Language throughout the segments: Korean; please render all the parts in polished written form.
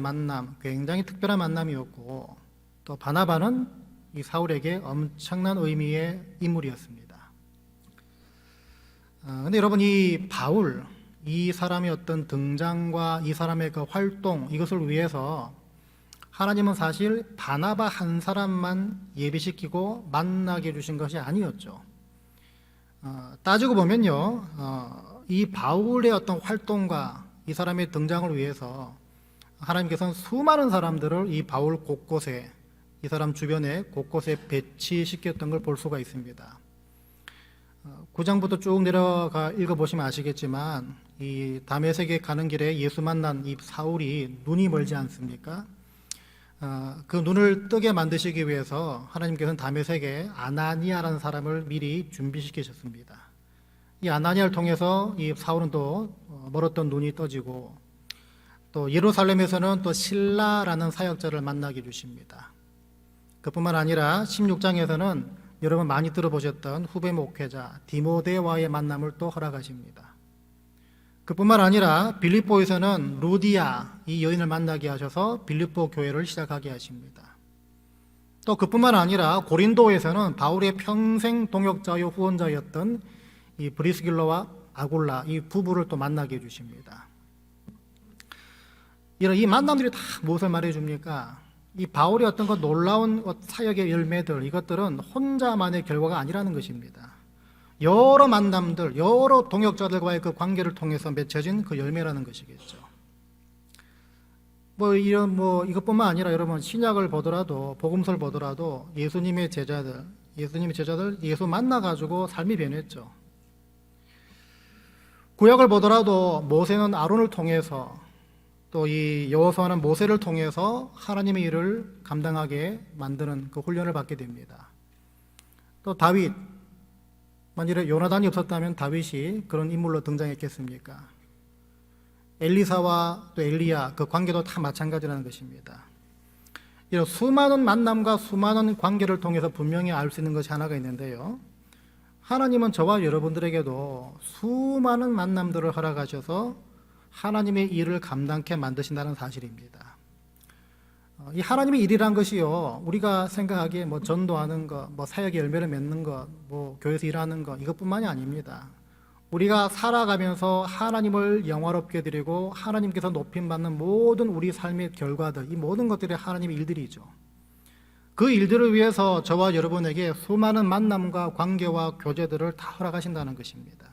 만남, 굉장히 특별한 만남이었고, 또 바나바는 이 사울에게 엄청난 의미의 인물이었습니다. 근데 여러분, 이 바울, 이 사람의 어떤 등장과 이 사람의 그 활동, 이것을 위해서 하나님은 사실 바나바 한 사람만 예비시키고 만나게 해주신 것이 아니었죠. 따지고 보면요, 이 바울의 어떤 활동과 이 사람의 등장을 위해서 하나님께서는 수많은 사람들을 이 바울 곳곳에, 이 사람 주변에 곳곳에 배치시켰던 걸 볼 수가 있습니다. 9장부터 쭉 내려가 읽어보시면 아시겠지만, 이 다메섹에 가는 길에 예수 만난 이 사울이 눈이 멀지 않습니까? 그 눈을 뜨게 만드시기 위해서 하나님께서는 다메섹에 아나니아라는 사람을 미리 준비시키셨습니다. 이 아나니아를 통해서 이 사울은 또 멀었던 눈이 떠지고, 또 예루살렘에서는 또 실라라는 사역자를 만나게 해주십니다. 그뿐만 아니라 16장에서는 여러분 많이 들어보셨던 후배 목회자 디모데와의 만남을 또 허락하십니다. 그뿐만 아니라 빌립보에서는 루디아 이 여인을 만나게 하셔서 빌립보 교회를 시작하게 하십니다. 또 그뿐만 아니라 고린도에서는 바울의 평생 동역자요 후원자였던 이 브리스길라와 아굴라 이 부부를 또 만나게 해주십니다. 이런 이 만남들이 다 무엇을 말해줍니까? 이 바울의 어떤 그 놀라운 사역의 열매들, 이것들은 혼자만의 결과가 아니라는 것입니다. 여러 만남들, 여러 동역자들과의 그 관계를 통해서 맺혀진 그 열매라는 것이겠죠. 이것뿐만 아니라 여러분 신약을 보더라도, 복음서를 보더라도 예수님의 제자들 예수 만나가지고 삶이 변했죠. 구약을 보더라도 모세는 아론을 통해서, 또 이 여호수아는 모세를 통해서 하나님의 일을 감당하게 만드는 그 훈련을 받게 됩니다. 또 다윗, 만일에 요나단이 없었다면 다윗이 그런 인물로 등장했겠습니까? 엘리사와 또 엘리야 그 관계도 다 마찬가지라는 것입니다. 이런 수많은 만남과 수많은 관계를 통해서 분명히 알 수 있는 것이 하나가 있는데요, 하나님은 저와 여러분들에게도 수많은 만남들을 허락하셔서 하나님의 일을 감당케 만드신다는 사실입니다. 이 하나님의 일이란 것이요, 우리가 생각하기에 전도하는 것, 사역의 열매를 맺는 것, 교회에서 일하는 것, 이것뿐만이 아닙니다. 우리가 살아가면서 하나님을 영화롭게 드리고 하나님께서 높임받는 모든 우리 삶의 결과들, 이 모든 것들이 하나님의 일들이죠. 그 일들을 위해서 저와 여러분에게 수많은 만남과 관계와 교제들을 다 허락하신다는 것입니다.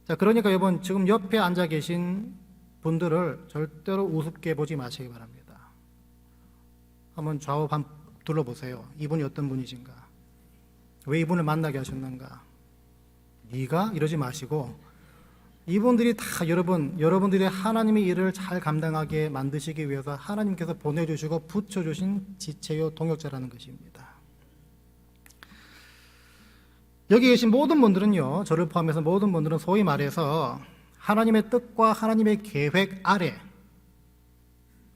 자, 그러니까 여러분 지금 옆에 앉아 계신 분들을 절대로 우습게 보지 마시기 바랍니다. 한번 좌우 둘러보세요. 이분이 어떤 분이신가? 왜 이분을 만나게 하셨는가? 네가? 이러지 마시고, 이분들이 다 여러분들의 하나님의 일을 잘 감당하게 만드시기 위해서 하나님께서 보내주시고 붙여주신 지체요 동역자라는 것입니다. 여기 계신 모든 분들은요, 저를 포함해서 모든 분들은 소위 말해서 하나님의 뜻과 하나님의 계획 아래,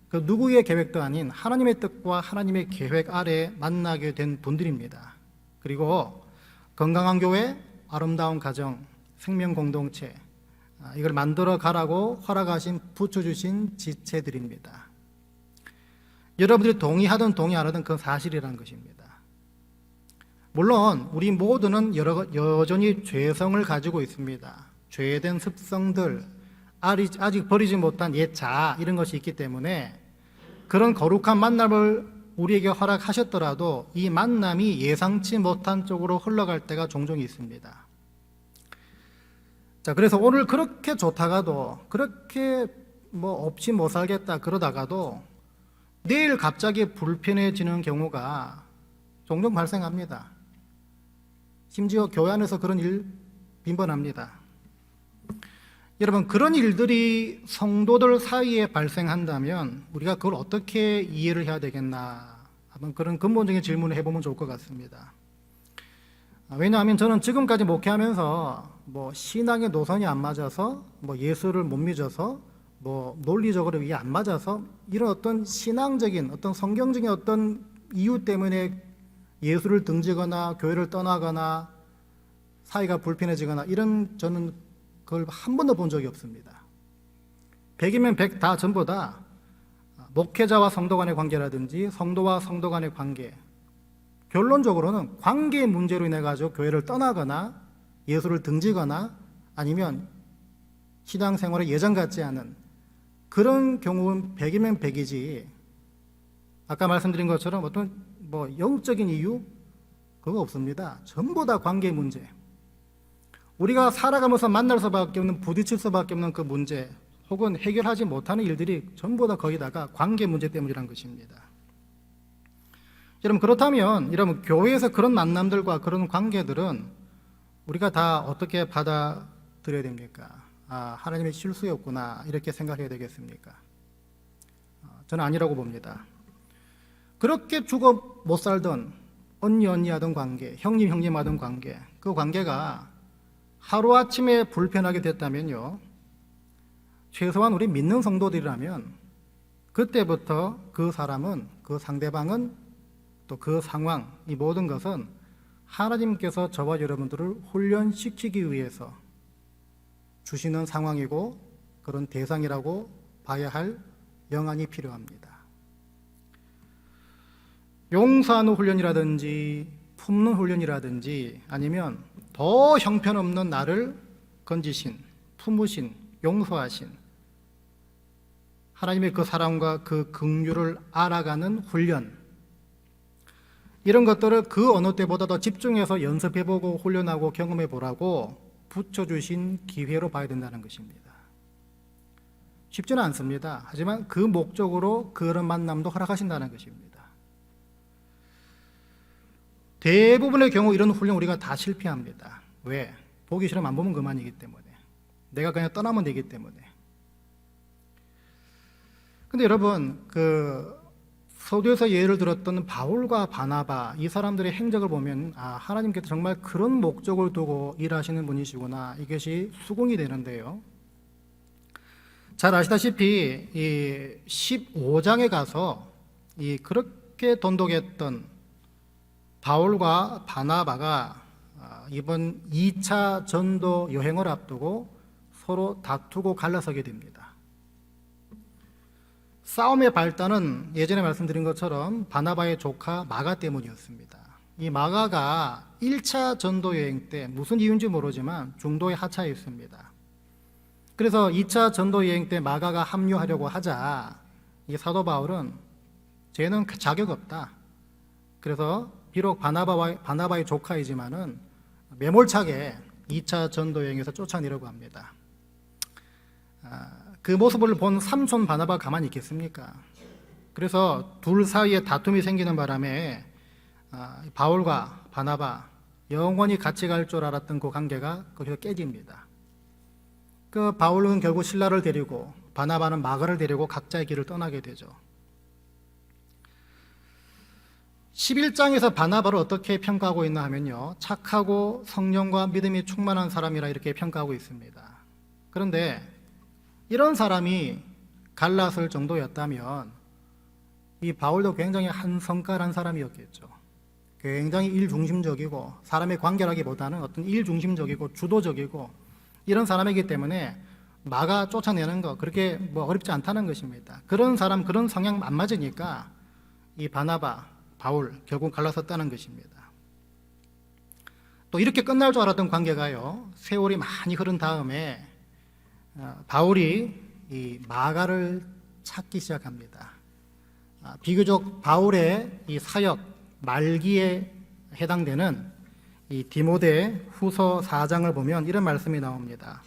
그 누구의 계획도 아닌 하나님의 뜻과 하나님의 계획 아래 만나게 된 분들입니다. 그리고 건강한 교회, 아름다운 가정, 생명 공동체, 이걸 만들어 가라고 허락하신, 붙여주신 지체들입니다. 여러분들이 동의하든 동의 안 하든 그건 사실이라는 것입니다. 물론 우리 모두는 여전히 죄성을 가지고 있습니다. 죄된 습성들, 아직 버리지 못한 옛 자아, 이런 것이 있기 때문에 그런 거룩한 만남을 우리에게 허락하셨더라도 이 만남이 예상치 못한 쪽으로 흘러갈 때가 종종 있습니다. 자, 그래서 오늘 그렇게 좋다가도, 그렇게 없이 못 살겠다 그러다가도 내일 갑자기 불편해지는 경우가 종종 발생합니다. 심지어 교회 안에서 그런 일 빈번합니다. 여러분, 그런 일들이 성도들 사이에 발생한다면 우리가 그걸 어떻게 이해를 해야 되겠나, 한번 그런 근본적인 질문을 해보면 좋을 것 같습니다. 왜냐하면 저는 지금까지 목회하면서 신앙의 노선이 안 맞아서, 예수를 못 믿어서, 논리적으로 이게 안 맞아서, 이런 어떤 신앙적인, 어떤 성경적인 어떤 이유 때문에 예수를 등지거나 교회를 떠나거나 사이가 불편해지거나, 이런 저는 그걸 한 번도 본 적이 없습니다. 100이면 100 다 전부 다 목회자와 성도 간의 관계라든지 성도와 성도 간의 관계, 결론적으로는 관계 문제로 인해 가지고 교회를 떠나거나 예수를 등지거나 아니면 신앙생활에 예전 같지 않은 그런 경우는 100이면 100이지, 아까 말씀드린 것처럼 어떤 영적인 이유 그거 없습니다. 전부 다 관계 문제. 우리가 살아가면서 만날 수밖에 없는, 부딪힐 수밖에 없는 그 문제 혹은 해결하지 못하는 일들이 전부 다 거기다가 관계 문제 때문이라는 것입니다. 여러분, 그렇다면 여러분, 교회에서 그런 만남들과 그런 관계들은 우리가 다 어떻게 받아들여야 됩니까? 하나님의 실수였구나 이렇게 생각해야 되겠습니까? 저는 아니라고 봅니다. 그렇게 죽어 못 살던 언니 하던 관계, 형님 하던 관계, 그 관계가 하루아침에 불편하게 됐다면요, 최소한 우리 믿는 성도들이라면 그때부터 그 사람은, 그 상대방은, 또 그 상황, 이 모든 것은 하나님께서 저와 여러분들을 훈련시키기 위해서 주시는 상황이고 그런 대상이라고 봐야 할 영안이 필요합니다. 용서하는 훈련이라든지 품는 훈련이라든지 아니면 더 형편없는 나를 건지신, 품으신, 용서하신 하나님의 그 사랑과 그 긍휼을 알아가는 훈련, 이런 것들을 그 어느 때보다 더 집중해서 연습해보고 훈련하고 경험해보라고 붙여주신 기회로 봐야 된다는 것입니다. 쉽지는 않습니다. 하지만 그 목적으로 그런 만남도 허락하신다는 것입니다. 대부분의 경우 이런 훈련 우리가 다 실패합니다. 왜? 보기 싫으면 안 보면 그만이기 때문에, 내가 그냥 떠나면 되기 때문에. 근데 여러분, 서두에서 예를 들었던 바울과 바나바, 이 사람들의 행적을 보면 하나님께서 정말 그런 목적을 두고 일하시는 분이시구나, 이것이 수긍이 되는데요. 잘 아시다시피 이 15장에 가서 그렇게 돈독했던 바울과 바나바가 이번 2차 전도 여행을 앞두고 서로 다투고 갈라서게 됩니다. 싸움의 발단은 예전에 말씀드린 것처럼 바나바의 조카 마가 때문이었습니다. 이 마가가 1차 전도 여행 때 무슨 이유인지 모르지만 중도에 하차해 있습니다. 그래서 2차 전도 여행 때 마가가 합류하려고 하자 이 사도 바울은 쟤는 자격 없다. 그래서 비록 바나바의 조카이지만은 매몰차게 2차 전도 여행에서 쫓아내려고 합니다. 그 모습을 본 삼촌 바나바가 가만히 있겠습니까? 그래서 둘 사이에 다툼이 생기는 바람에 바울과 바나바 영원히 같이 갈 줄 알았던 그 관계가 거기서 깨집니다. 그 바울은 결국 실라를 데리고 바나바는 마가를 데리고 각자의 길을 떠나게 되죠. 11장에서 바나바를 어떻게 평가하고 있나 하면요, 착하고 성령과 믿음이 충만한 사람이라 이렇게 평가하고 있습니다. 그런데 이런 사람이 갈라설 정도였다면 이 바울도 굉장히 한성깔한 사람이었겠죠. 굉장히 일중심적이고 사람의 관계라기보다는 어떤 일중심적이고 주도적이고 이런 사람이기 때문에 마가 쫓아내는 거 그렇게 어렵지 않다는 것입니다. 그런 사람, 그런 성향 안 맞으니까 이 바나바, 바울 결국 갈라섰다는 것입니다. 또 이렇게 끝날 줄 알았던 관계가요, 세월이 많이 흐른 다음에 바울이 이 마가를 찾기 시작합니다. 비교적 바울의 이 사역 말기에 해당되는 이 디모데 후서 4장을 보면 이런 말씀이 나옵니다.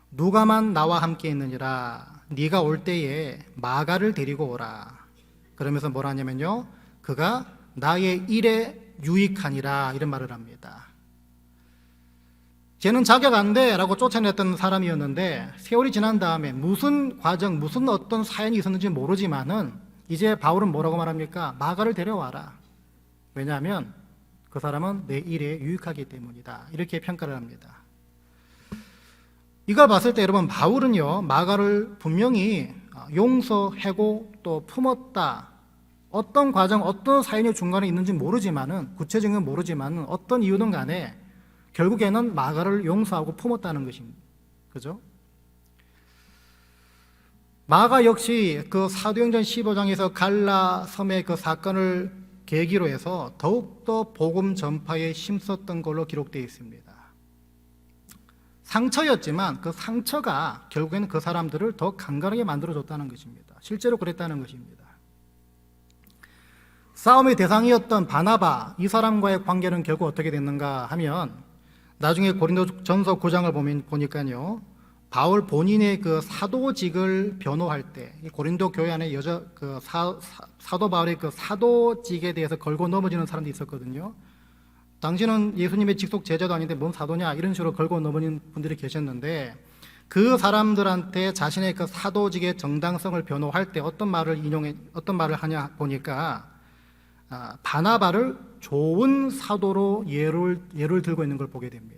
누가만 나와 함께 있느니라, 네가 올 때에 마가를 데리고 오라. 그러면서 뭐라 하냐면요, 그가 나의 일에 유익하니라, 이런 말을 합니다. 쟤는 자격 안 돼 라고 쫓아냈던 사람이었는데 세월이 지난 다음에 무슨 과정, 무슨 어떤 사연이 있었는지 모르지만은 이제 바울은 뭐라고 말합니까? 마가를 데려와라. 왜냐하면 그 사람은 내 일에 유익하기 때문이다, 이렇게 평가를 합니다. 이걸 봤을 때 여러분, 바울은요 마가를 분명히 용서하고 또 품었다, 어떤 과정, 어떤 사연이 중간에 있는지 모르지만은, 구체적인 건 모르지만은 어떤 이유든 간에 결국에는 마가를 용서하고 품었다는 것입니다. 그죠? 마가 역시 그 사도행전 15장에서 갈라 섬의 그 사건을 계기로 해서 더욱더 복음 전파에 힘썼던 걸로 기록되어 있습니다. 상처였지만 그 상처가 결국에는 그 사람들을 더 강건하게 만들어줬다는 것입니다. 실제로 그랬다는 것입니다. 싸움의 대상이었던 바나바, 이 사람과의 관계는 결국 어떻게 됐는가 하면 나중에 고린도전서 9장을 보니까요, 바울 본인의 그 사도직을 변호할 때, 이 고린도 교회 안에 사도 바울의 그 사도직에 대해서 걸고 넘어지는 사람도 있었거든요. 당신은 예수님의 직속 제자도 아닌데 뭔 사도냐, 이런 식으로 걸고 넘어지는 분들이 계셨는데, 그 사람들한테 자신의 그 사도직의 정당성을 변호할 때 어떤 말을 하냐 보니까, 바나바를 좋은 사도로 예를 들고 있는 걸 보게 됩니다.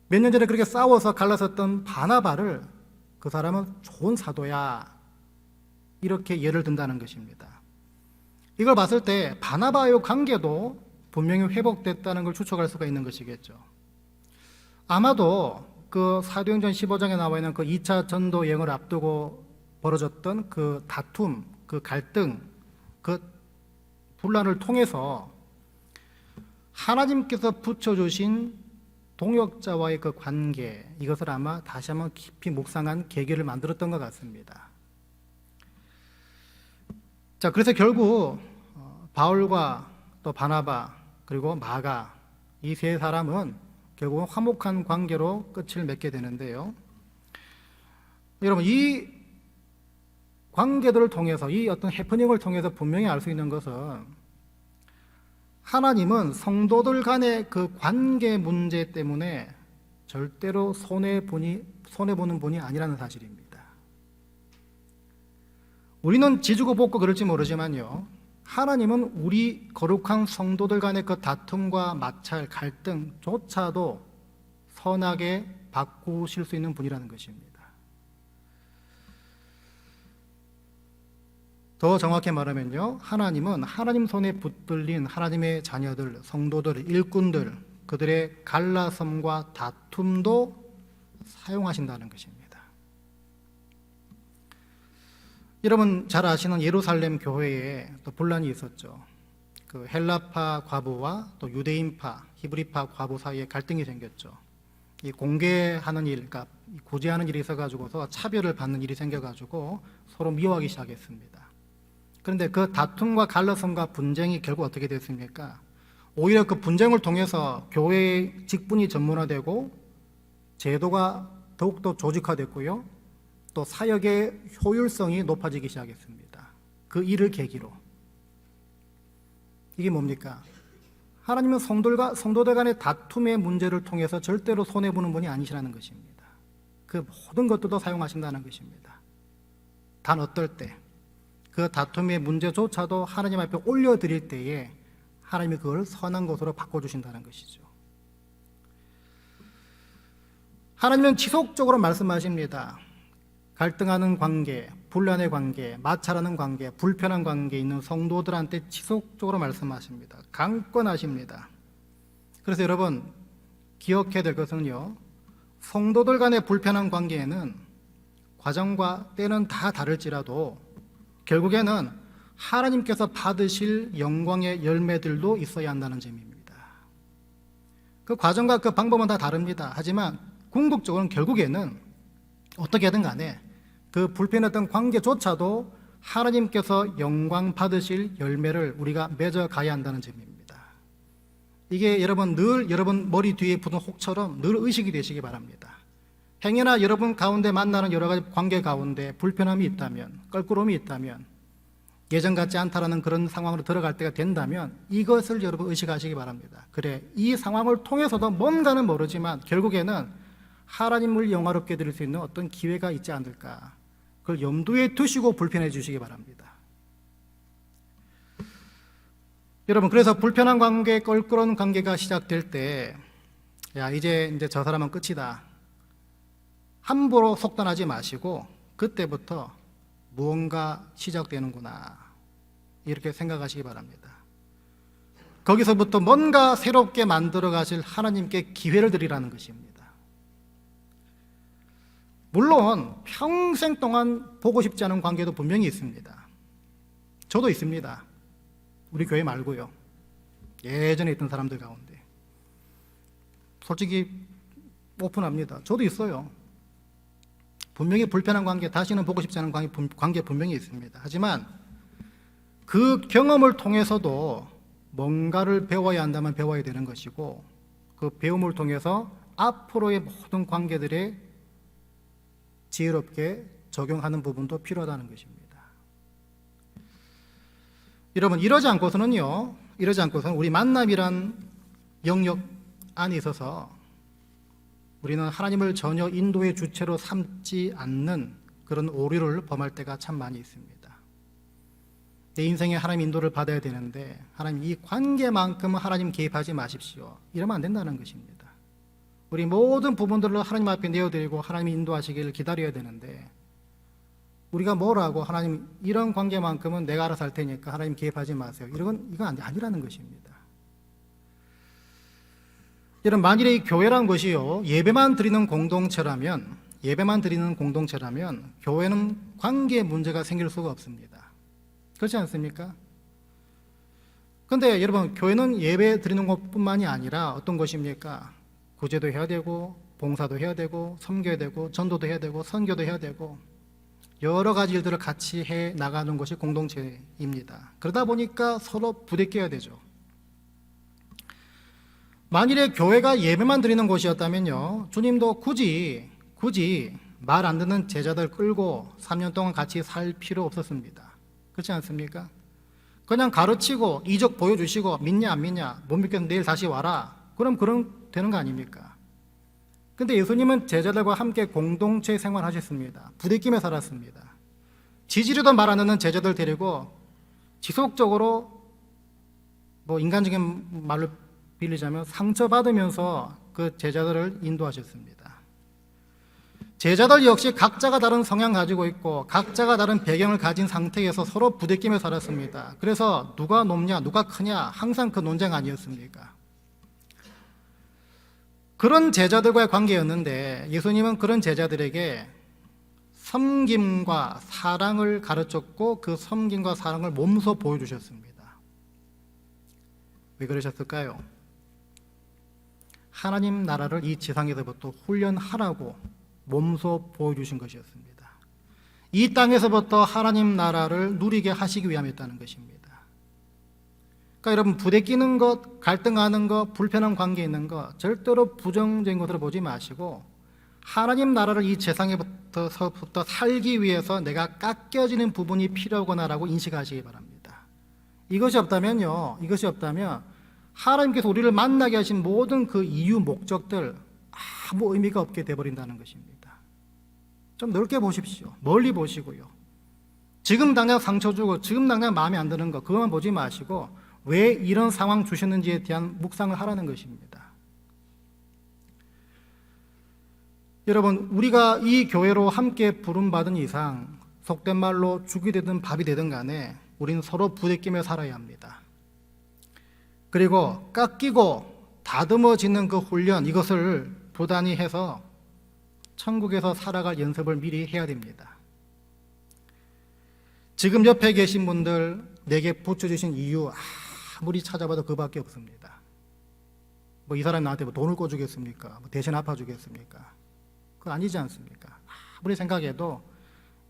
몇 년 전에 그렇게 싸워서 갈라섰던 바나바를 그 사람은 좋은 사도야, 이렇게 예를 든다는 것입니다. 이걸 봤을 때 바나바의 관계도 분명히 회복됐다는 걸 추측할 수가 있는 것이겠죠. 아마도 그 사도행전 15장에 나와 있는 그 2차 전도 여행을 앞두고 벌어졌던 그 다툼, 그 갈등, 그 분란을 통해서 하나님께서 붙여주신 동역자와의 그 관계, 이것을 아마 다시 한번 깊이 묵상한 계기를 만들었던 것 같습니다. 자, 그래서 결국 바울과 또 바나바 그리고 마가, 이 세 사람은 결국은 화목한 관계로 끝을 맺게 되는데요. 여러분, 이 관계들을 통해서, 이 어떤 해프닝을 통해서 분명히 알 수 있는 것은, 하나님은 성도들 간의 그 관계 문제 때문에 절대로 손해보는 분이 아니라는 사실입니다. 우리는 지주고 볶고 그럴지 모르지만요, 하나님은 우리 거룩한 성도들 간의 그 다툼과 마찰, 갈등조차도 선하게 바꾸실 수 있는 분이라는 것입니다. 더 정확히 말하면요, 하나님은 하나님 손에 붙들린 하나님의 자녀들, 성도들, 일꾼들, 그들의 갈라섬과 다툼도 사용하신다는 것입니다. 여러분 잘 아시는 예루살렘 교회에 또 분란이 있었죠. 그 헬라파 과부와 또 유대인파, 히브리파 과부 사이에 갈등이 생겼죠. 이 공개하는 일, 그러니까 고지하는 일이 있어가지고서 차별을 받는 일이 생겨가지고 서로 미워하기 시작했습니다. 그런데 그 다툼과 갈라섬과 분쟁이 결국 어떻게 됐습니까? 오히려 그 분쟁을 통해서 교회의 직분이 전문화되고 제도가 더욱더 조직화됐고요, 또 사역의 효율성이 높아지기 시작했습니다. 그 일을 계기로. 이게 뭡니까? 하나님은 성도들 간의 다툼의 문제를 통해서 절대로 손해보는 분이 아니시라는 것입니다. 그 모든 것들도 사용하신다는 것입니다. 단 어떨 때 그 다툼의 문제조차도 하나님 앞에 올려드릴 때에 하나님이 그걸 선한 것으로 바꿔주신다는 것이죠. 하나님은 지속적으로 말씀하십니다. 갈등하는 관계, 분란의 관계, 마찰하는 관계, 불편한 관계에 있는 성도들한테 지속적으로 말씀하십니다. 강권하십니다. 그래서 여러분 기억해야 될 것은요, 성도들 간의 불편한 관계에는 과정과 때는 다 다를지라도 결국에는 하나님께서 받으실 영광의 열매들도 있어야 한다는 점입니다. 그 과정과 그 방법은 다 다릅니다. 하지만 궁극적으로는 결국에는 어떻게든 간에 그 불편했던 관계조차도 하나님께서 영광 받으실 열매를 우리가 맺어가야 한다는 점입니다. 이게 여러분 머리 뒤에 붙은 혹처럼 늘 의식이 되시기 바랍니다. 행여나 여러분 가운데 만나는 여러 가지 관계 가운데 불편함이 있다면, 껄끄러움이 있다면, 예전 같지 않다라는 그런 상황으로 들어갈 때가 된다면 이것을 여러분 의식하시기 바랍니다. 그래, 이 상황을 통해서도 뭔가는 모르지만 결국에는 하나님을 영화롭게 드릴 수 있는 어떤 기회가 있지 않을까, 그걸 염두에 두시고 불편해 주시기 바랍니다. 여러분, 그래서 불편한 관계, 껄끄러운 관계가 시작될 때, 야, 이제 저 사람은 끝이다, 함부로 속단하지 마시고 그때부터 무언가 시작되는구나, 이렇게 생각하시기 바랍니다. 거기서부터 뭔가 새롭게 만들어 가실 하나님께 기회를 드리라는 것입니다. 물론 평생 동안 보고 싶지 않은 관계도 분명히 있습니다. 저도 있습니다. 우리 교회 말고요. 예전에 있던 사람들 가운데. 솔직히 오픈합니다. 저도 있어요. 분명히 불편한 관계, 다시는 보고 싶지 않은 관계 분명히 있습니다. 하지만 그 경험을 통해서도 뭔가를 배워야 한다면 배워야 되는 것이고, 그 배움을 통해서 앞으로의 모든 관계들에 지혜롭게 적용하는 부분도 필요하다는 것입니다. 여러분, 이러지 않고서는 우리 만남이란 영역 안에 있어서 우리는 하나님을 전혀 인도의 주체로 삼지 않는 그런 오류를 범할 때가 참 많이 있습니다. 내 인생에 하나님 인도를 받아야 되는데 하나님 이 관계만큼은 하나님 개입하지 마십시오. 이러면 안 된다는 것입니다. 우리 모든 부분들로 하나님 앞에 내어드리고 하나님이 인도하시기를 기다려야 되는데, 우리가 뭐라고 하나님 이런 관계만큼은 내가 알아서 할 테니까 하나님 개입하지 마세요. 이건 아니라는 것입니다. 여러분, 만일에 이 교회란 것이요 예배만 드리는 공동체라면 교회는 관계 문제가 생길 수가 없습니다. 그렇지 않습니까? 그런데 여러분, 교회는 예배 드리는 것뿐만이 아니라 어떤 것입니까? 구제도 해야 되고 봉사도 해야 되고 섬겨야 되고 전도도 해야 되고 선교도 해야 되고 여러 가지 일들을 같이 해 나가는 것이 공동체입니다. 그러다 보니까 서로 부대껴야 되죠. 만일에 교회가 예배만 드리는 곳이었다면요, 주님도 굳이 말 안 듣는 제자들 끌고 3년 동안 같이 살 필요 없었습니다. 그렇지 않습니까? 그냥 가르치고 이적 보여주시고 믿냐 안 믿냐, 못 믿겠으면 내일 다시 와라, 그럼 되는 거 아닙니까? 근데 예수님은 제자들과 함께 공동체 생활하셨습니다. 부대끼며 살았습니다. 지지리도 말 안 듣는 제자들 데리고 지속적으로 인간적인 말로 빌리자면 상처받으면서 그 제자들을 인도하셨습니다. 제자들 역시 각자가 다른 성향 가지고 있고 각자가 다른 배경을 가진 상태에서 서로 부대끼며 살았습니다. 그래서 누가 높냐 누가 크냐 항상 그 논쟁 아니었습니까? 그런 제자들과의 관계였는데 예수님은 그런 제자들에게 섬김과 사랑을 가르쳤고 그 섬김과 사랑을 몸소 보여주셨습니다. 왜 그러셨을까요? 하나님 나라를 이 지상에서부터 훈련하라고 몸소 보여주신 것이었습니다. 이 땅에서부터 하나님 나라를 누리게 하시기 위함이었다는 것입니다. 그러니까 여러분, 부대끼는 것, 갈등하는 것, 불편한 관계에 있는 것 절대로 부정적인 것으로 보지 마시고 하나님 나라를 이 세상에부터 살기 위해서 내가 깎여지는 부분이 필요하구나라고 인식하시기 바랍니다. 이것이 없다면 하나님께서 우리를 만나게 하신 모든 그 이유, 목적들 아무 의미가 없게 되어버린다는 것입니다. 좀 넓게 보십시오. 멀리 보시고요. 지금 당장 상처 주고 지금 당장 마음에 안 드는 거 그것만 보지 마시고 왜 이런 상황 주셨는지에 대한 묵상을 하라는 것입니다. 여러분, 우리가 이 교회로 함께 부름받은 이상 속된 말로 죽이 되든 밥이 되든 간에 우리는 서로 부대끼며 살아야 합니다. 그리고 깎이고 다듬어지는 그 훈련, 이것을 부단히 해서 천국에서 살아갈 연습을 미리 해야 됩니다. 지금 옆에 계신 분들 내게 붙여주신 이유 아무리 찾아봐도 그밖에 없습니다. 이 사람이 나한테 돈을 꿔주겠습니까? 대신 아파주겠습니까? 그거 아니지 않습니까? 아무리 생각해도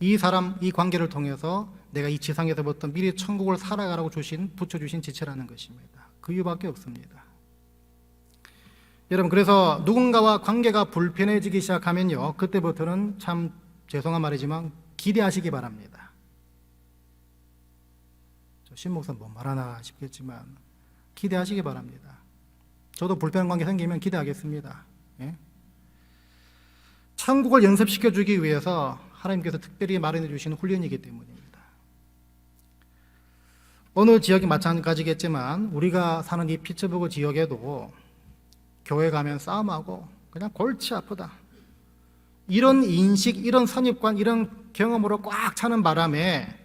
이 사람, 이 관계를 통해서 내가 이 지상에서부터 미리 천국을 살아가라고 붙여주신 지체라는 것입니다. 그 이유밖에 없습니다. 여러분, 그래서 누군가와 관계가 불편해지기 시작하면요, 그때부터는 참 죄송한 말이지만 기대하시기 바랍니다. 신 목사 뭐 말하나 싶겠지만 기대하시기 바랍니다. 저도 불편한 관계 생기면 기대하겠습니다. 예? 천국을 연습시켜주기 위해서 하나님께서 특별히 마련해 주시는 훈련이기 때문입니다. 어느 지역이 마찬가지겠지만 우리가 사는 이 피츠버그 지역에도 교회 가면 싸움하고 그냥 골치 아프다, 이런 인식, 이런 선입관, 이런 경험으로 꽉 차는 바람에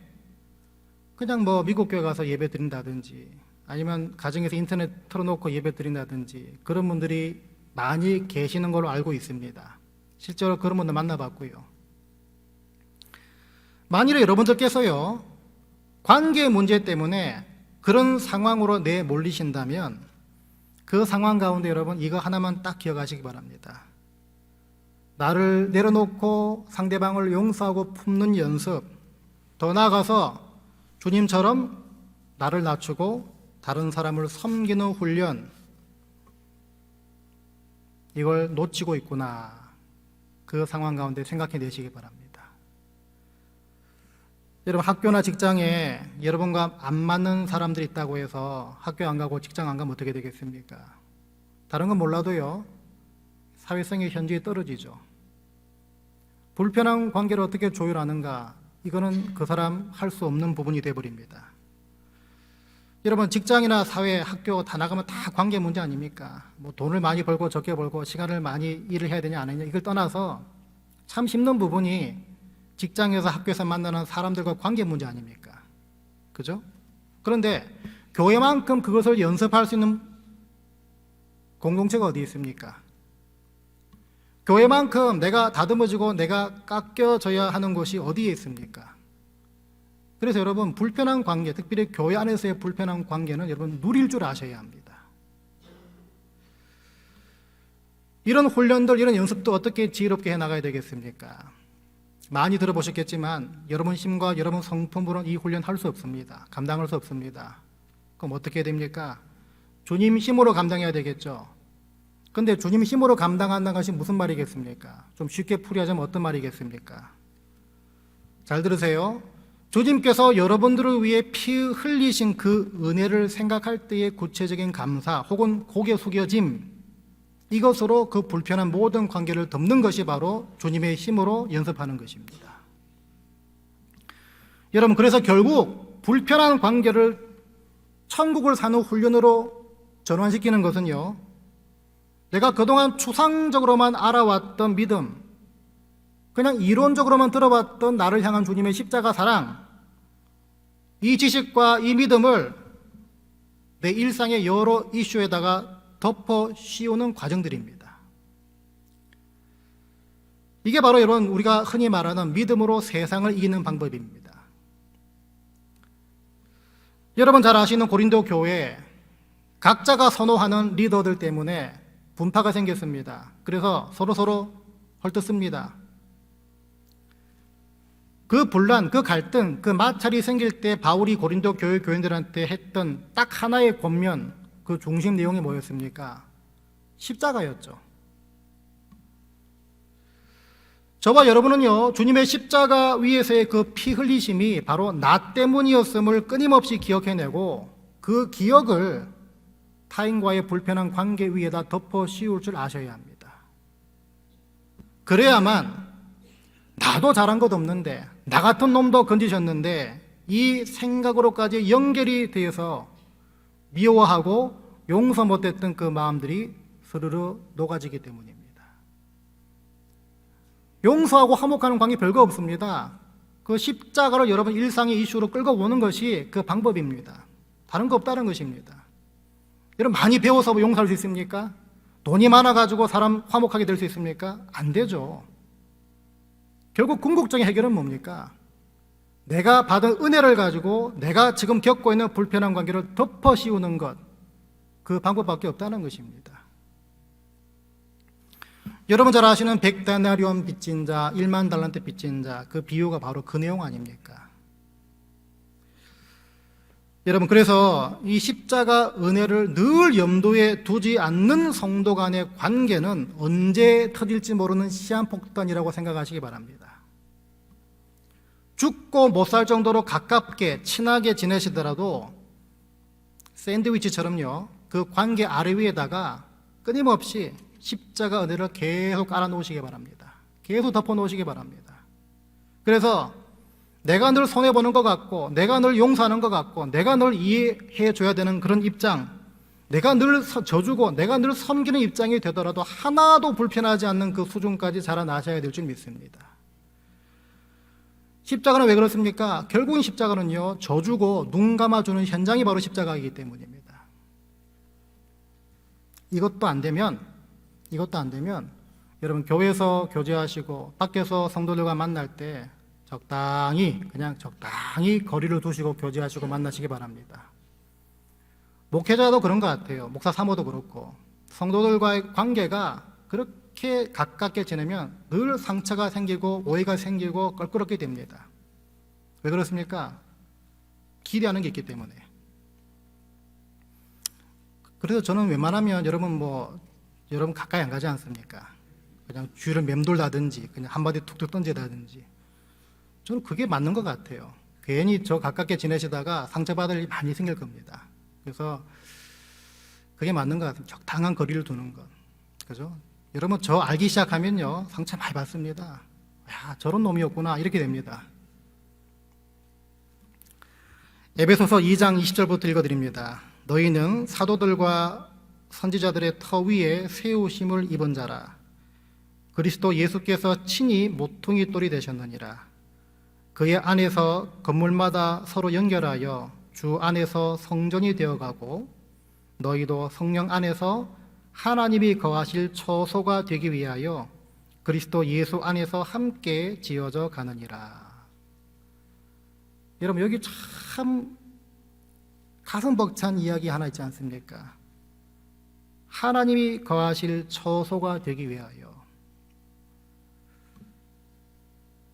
그냥 미국 교회 가서 예배 드린다든지 아니면 가정에서 인터넷 틀어놓고 예배 드린다든지 그런 분들이 많이 계시는 걸로 알고 있습니다. 실제로 그런 분들 만나봤고요. 만일에 여러분들께서요, 관계 문제 때문에 그런 상황으로 내몰리신다면 그 상황 가운데 여러분 이거 하나만 딱 기억하시기 바랍니다. 나를 내려놓고 상대방을 용서하고 품는 연습, 더 나아가서 주님처럼 나를 낮추고 다른 사람을 섬기는 훈련, 이걸 놓치고 있구나. 그 상황 가운데 생각해내시기 바랍니다. 여러분, 학교나 직장에 여러분과 안 맞는 사람들이 있다고 해서 학교 안 가고 직장 안 가면 어떻게 되겠습니까? 다른 건 몰라도요, 사회성의 현저히 떨어지죠. 불편한 관계를 어떻게 조율하는가, 이거는 그 사람 할 수 없는 부분이 되어버립니다. 여러분, 직장이나 사회, 학교 다 나가면 다 관계 문제 아닙니까? 뭐 돈을 많이 벌고 적게 벌고 시간을 많이 일을 해야 되냐 안 하냐, 이걸 떠나서 참 힘든 부분이 직장에서 학교에서 만나는 사람들과 관계 문제 아닙니까? 그죠? 그런데 교회만큼 그것을 연습할 수 있는 공동체가 어디 있습니까? 교회만큼 내가 다듬어지고 내가 깎여져야 하는 곳이 어디에 있습니까? 그래서 여러분, 불편한 관계, 특별히 교회 안에서의 불편한 관계는 여러분 누릴 줄 아셔야 합니다. 이런 훈련들, 이런 연습도 어떻게 지혜롭게 해나가야 되겠습니까? 많이 들어보셨겠지만 여러분 힘과 여러분 성품으로는 이 훈련 할 수 없습니다. 감당할 수 없습니다. 그럼 어떻게 됩니까? 주님 힘으로 감당해야 되겠죠. 근데 주님 힘으로 감당한다는 것이 무슨 말이겠습니까? 좀 쉽게 풀이하자면 어떤 말이겠습니까? 잘 들으세요. 주님께서 여러분들을 위해 피 흘리신 그 은혜를 생각할 때의 구체적인 감사 혹은 고개 숙여짐, 이것으로 그 불편한 모든 관계를 덮는 것이 바로 주님의 힘으로 연습하는 것입니다. 여러분, 그래서 결국 불편한 관계를 천국을 사는 훈련으로 전환시키는 것은요, 내가 그동안 추상적으로만 알아왔던 믿음, 그냥 이론적으로만 들어봤던 나를 향한 주님의 십자가 사랑, 이 지식과 이 믿음을 내 일상의 여러 이슈에다가 덮어 씌우는 과정들입니다. 이게 바로 여러분 우리가 흔히 말하는 믿음으로 세상을 이기는 방법입니다. 여러분 잘 아시는 고린도 교회, 각자가 선호하는 리더들 때문에 분파가 생겼습니다. 그래서 서로 헐뜯습니다. 그 분란, 그 갈등, 그 마찰이 생길 때 바울이 고린도 교회 교인들한테 했던 딱 하나의 권면, 그 중심 내용이 뭐였습니까? 십자가였죠. 저와 여러분은요, 주님의 십자가 위에서의 그 피 흘리심이 바로 나 때문이었음을 끊임없이 기억해내고 그 기억을 타인과의 불편한 관계 위에다 덮어 씌울 줄 아셔야 합니다. 그래야만 나도 잘한 것 없는데, 나 같은 놈도 건지셨는데 이 생각으로까지 연결이 되어서 미워하고 용서 못했던 그 마음들이 스르르 녹아지기 때문입니다. 용서하고 화목하는 관계 별거 없습니다. 그 십자가를 여러분 일상의 이슈로 끌고 오는 것이 그 방법입니다. 다른 거 없다는 것입니다. 여러분 많이 배워서 용서할 수 있습니까? 돈이 많아가지고 사람 화목하게 될 수 있습니까? 안 되죠. 결국 궁극적인 해결은 뭡니까? 내가 받은 은혜를 가지고 내가 지금 겪고 있는 불편한 관계를 덮어 씌우는 것, 그 방법밖에 없다는 것입니다. 여러분 잘 아시는 100데나리온 빚진 자, 1만 달란트 빚진 자, 그 비유가 바로 그 내용 아닙니까? 여러분, 그래서 이 십자가 은혜를 늘 염두에 두지 않는 성도 간의 관계는 언제 터질지 모르는 시한폭탄이라고 생각하시기 바랍니다. 죽고 못 살 정도로 가깝게 친하게 지내시더라도 샌드위치처럼요, 그 관계 아래 위에다가 끊임없이 십자가 은혜를 계속 깔아 놓으시기 바랍니다. 계속 덮어 놓으시기 바랍니다. 그래서 내가 늘 손해보는 것 같고, 내가 늘 용서하는 것 같고, 내가 늘 이해해 줘야 되는 그런 입장, 내가 늘 져주고 내가 늘 섬기는 입장이 되더라도 하나도 불편하지 않는 그 수준까지 자라나셔야 될 줄 믿습니다. 십자가는 왜 그렇습니까? 결국은 십자가는요, 져주고 눈 감아주는 현장이 바로 십자가이기 때문입니다. 이것도 안 되면 여러분 교회에서 교제하시고 밖에서 성도들과 만날 때 적당히 그냥 적당히 거리를 두시고 교제하시고 만나시기 바랍니다. 목회자도 그런 것 같아요. 목사 사모도 그렇고 성도들과의 관계가 그렇게 가깝게 지내면 늘 상처가 생기고 오해가 생기고 껄끄럽게 됩니다. 왜 그렇습니까? 기대하는 게 있기 때문에. 그래서 저는 웬만하면 여러분 가까이 안 가지 않습니까? 그냥 주위를 맴돌다든지 그냥 한마디 툭툭 던지다든지 저는 그게 맞는 것 같아요. 괜히 저 가깝게 지내시다가 상처받을 일이 많이 생길 겁니다. 그래서 그게 맞는 것 같아요. 적당한 거리를 두는 것. 그죠? 여러분 저 알기 시작하면요 상처 많이 받습니다. 야, 저런 놈이었구나 이렇게 됩니다. 에베소서 2장 20절부터 읽어드립니다. 너희는 사도들과 선지자들의 터 위에 세우심을 입은 자라. 그리스도 예수께서 친히 모퉁이 돌이 되셨느니라. 그의 안에서 건물마다 서로 연결하여 주 안에서 성전이 되어가고 너희도 성령 안에서 하나님이 거하실 처소가 되기 위하여 그리스도 예수 안에서 함께 지어져 가느니라. 여러분 여기 참 가슴 벅찬 이야기 하나 있지 않습니까? 하나님이 거하실 처소가 되기 위하여.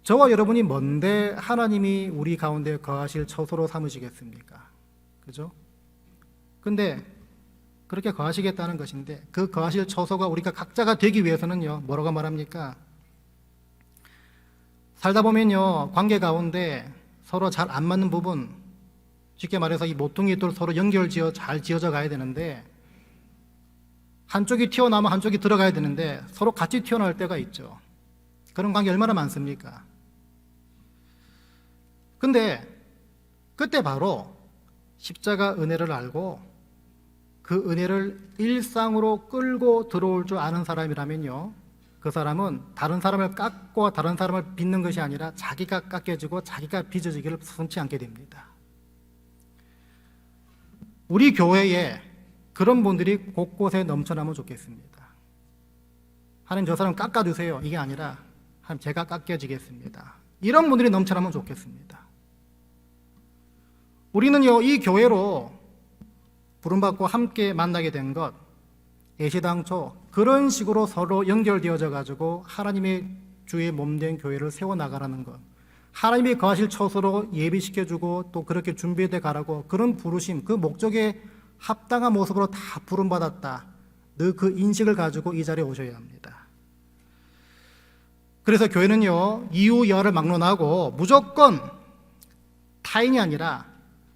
저와 여러분이 뭔데 하나님이 우리 가운데 거하실 처소로 삼으시겠습니까? 그죠? 근데 그렇게 거하시겠다는 것인데 그 거하실 처소가 우리가 각자가 되기 위해서는요 뭐라고 말합니까? 살다 보면요 관계 가운데 서로 잘 안 맞는 부분, 쉽게 말해서 이 모퉁이 돌 서로 연결지어 잘 지어져 가야 되는데 한쪽이 튀어나오면 한쪽이 들어가야 되는데 서로 같이 튀어나올 때가 있죠. 그런 관계 얼마나 많습니까? 근데 그때 바로 십자가 은혜를 알고 그 은혜를 일상으로 끌고 들어올 줄 아는 사람이라면요 그 사람은 다른 사람을 깎고 다른 사람을 빚는 것이 아니라 자기가 깎여지고 자기가 빚어지기를 서슴지 않게 됩니다. 우리 교회에 그런 분들이 곳곳에 넘쳐나면 좋겠습니다. 하나님 저 사람 깎아주세요 이게 아니라 하나님 제가 깎여지겠습니다. 이런 분들이 넘쳐나면 좋겠습니다. 우리는요 이 교회로 부름받고 함께 만나게 된 것 애시당초 그런 식으로 서로 연결되어져 가지고 하나님의 주의 몸된 교회를 세워나가라는 것, 하나님이 거하실 처소로 예비시켜주고 또 그렇게 준비돼 가라고 그런 부르심, 그 목적에 합당한 모습으로 다 부름받았다. 늘 그 인식을 가지고 이 자리에 오셔야 합니다. 그래서 교회는요 이유 여하를 막론하고 무조건 타인이 아니라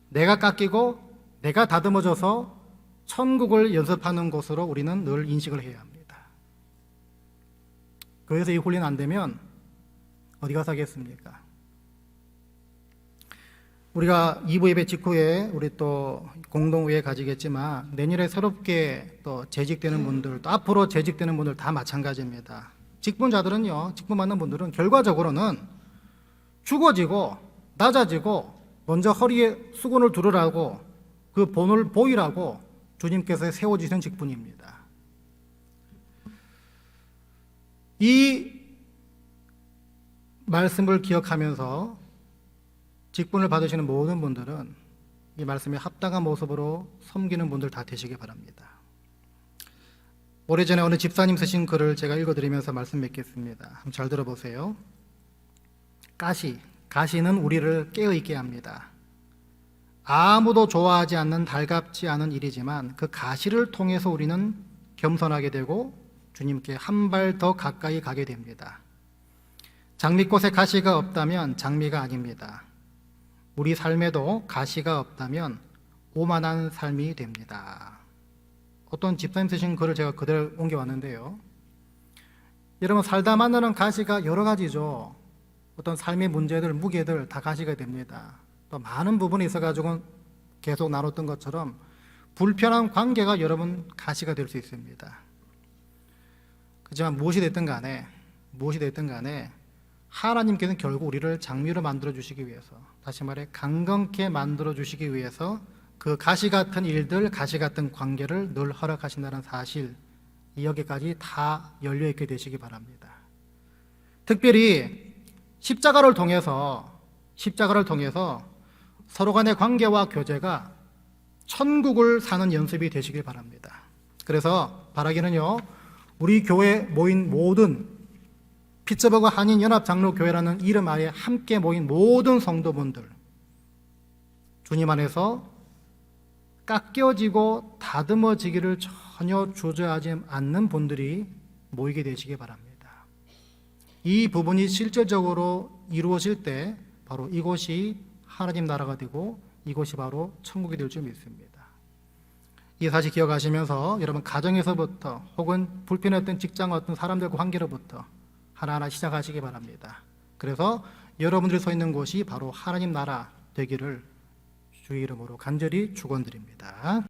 내가 깎이고 내가 다듬어져서 천국을 연습하는 곳으로 우리는 늘 인식을 해야 합니다. 교회에서 이 훈련 안 되면 어디 가서 하겠습니까? 우리가 2부 예배 직후에 우리 또 공동회의 가지겠지만 내년에 새롭게 또 재직되는 분들 또 앞으로 재직되는 분들 다 마찬가지입니다. 직분자들은요 직분 받는 분들은 결과적으로는 죽어지고 낮아지고 먼저 허리에 수건을 두르라고 그 본을 보이라고 주님께서 세워주신 직분입니다. 이 말씀을 기억하면서 직분을 받으시는 모든 분들은 이 말씀에 합당한 모습으로 섬기는 분들 다 되시기 바랍니다. 오래전에 어느 집사님 쓰신 글을 제가 읽어드리면서 말씀 맺겠습니다. 한번 잘 들어보세요. 가시는 우리를 깨어있게 합니다. 아무도 좋아하지 않는 달갑지 않은 일이지만 그 가시를 통해서 우리는 겸손하게 되고 주님께 한 발 더 가까이 가게 됩니다. 장미꽃에 가시가 없다면 장미가 아닙니다. 우리 삶에도 가시가 없다면 오만한 삶이 됩니다. 어떤 집사님 쓰신 글을 제가 그대로 옮겨왔는데요. 여러분 살다 만나는 가시가 여러 가지죠. 어떤 삶의 문제들, 무게들 다 가시가 됩니다. 또 많은 부분이 있어가지고 계속 나눴던 것처럼 불편한 관계가 여러분 가시가 될 수 있습니다. 그렇지만 무엇이 됐든 간에 하나님께서는 결국 우리를 장미로 만들어 주시기 위해서, 다시 말해 강건케 만들어 주시기 위해서 그 가시 같은 일들, 가시 같은 관계를 늘 허락하신다는 사실, 여기까지 다 열려있게 되시기 바랍니다. 특별히 십자가를 통해서 서로 간의 관계와 교제가 천국을 사는 연습이 되시길 바랍니다. 그래서 바라기는요, 우리 교회 모인 모든 피츠버그 한인연합장로교회라는 이름 아래 함께 모인 모든 성도분들, 주님 안에서 깎여지고 다듬어지기를 전혀 주저하지 않는 분들이 모이게 되시기 바랍니다. 이 부분이 실질적으로 이루어질 때 바로 이곳이 하나님 나라가 되고 이곳이 바로 천국이 될 줄 믿습니다. 이 사실 기억하시면서 여러분 가정에서부터 혹은 불편했던 직장 어떤 사람들과 관계로부터 하나하나 시작하시기 바랍니다. 그래서 여러분들이 서 있는 곳이 바로 하나님 나라 되기를 주의 이름으로 간절히 축원드립니다.